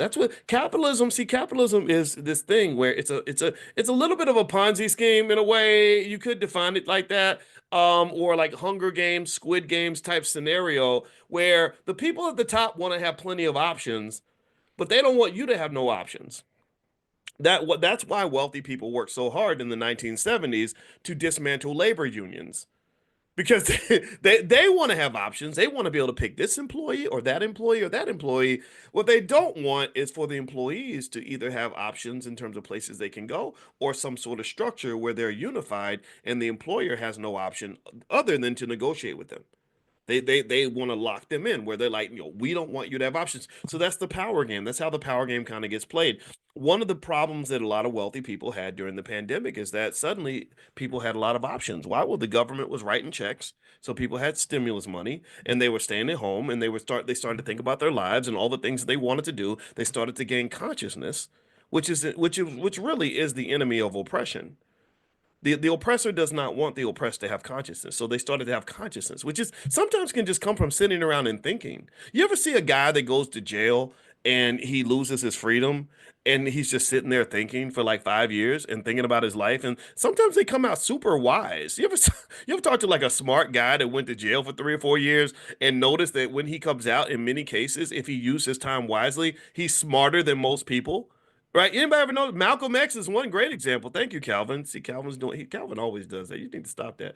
That's what capitalism. See, capitalism is this thing where it's a little bit of a Ponzi scheme in a way. You could define it like that, or like Hunger Games, Squid Games type scenario where the people at the top want to have plenty of options, but they don't want you to have no options. That's why wealthy people worked so hard in the 1970s to dismantle labor unions because they want to have options. They want to be able to pick this employee or that employee or that employee. What they don't want is for the employees to either have options in terms of places they can go or some sort of structure where they're unified and the employer has no option other than to negotiate with them. They want to lock them in where they're like, we don't want you to have options. So that's the power game. That's how the power game kind of gets played. One of the problems that a lot of wealthy people had during the pandemic is that suddenly people had a lot of options. Why? Well, the government was writing checks, so people had stimulus money, and they were staying at home, and they started to think about their lives and all the things that they wanted to do. They started to gain consciousness, which really is the enemy of oppression. The oppressor does not want the oppressed to have consciousness. So they started to have consciousness, which is sometimes can just come from sitting around and thinking. You ever see a guy that goes to jail and he loses his freedom and he's just sitting there thinking for like 5 years and thinking about his life? And sometimes they come out super wise. You ever talk to like a smart guy that went to jail for 3 or 4 years and notice that when he comes out, in many cases, if he used his time wisely, he's smarter than most people? Right? Anybody ever know Malcolm X is one great example. Thank you, Calvin. See, Calvin always does that. You need to stop that.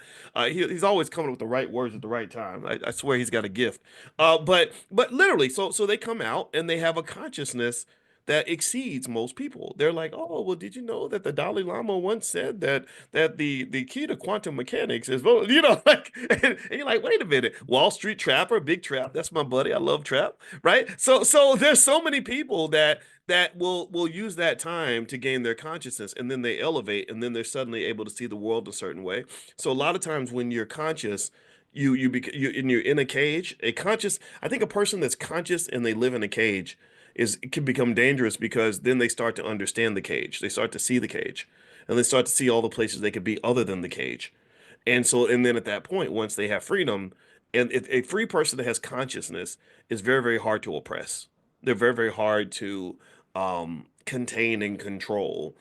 He's always coming up with the right words at the right time. I swear he's got a gift. But literally, so they come out and they have a consciousness that exceeds most people. They're like, oh, well, did you know that the Dalai Lama once said that the key to quantum mechanics is, well, like, and you're like, wait a minute, Wall Street Trapper, Big Trap, that's my buddy. I love Trap, right? So there's so many people that will use that time to gain their consciousness and then they elevate and then they're suddenly able to see the world a certain way. So a lot of times when you're conscious, and you're in a cage, I think a person that's conscious and they live in a cage is it can become dangerous because then they start to understand the cage. They start to see the cage and they start to see all the places they could be other than the cage. And then at that point, once they have freedom, and a free person that has consciousness is very, very hard to oppress. They're very, very hard to contain and control.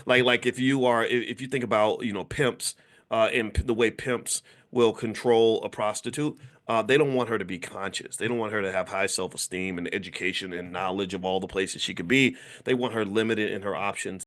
Like if you think about, pimps, and the way pimps will control a prostitute, they don't want her to be conscious. They don't want her to have high self-esteem and education and knowledge of all the places she could be. They want her limited in her options.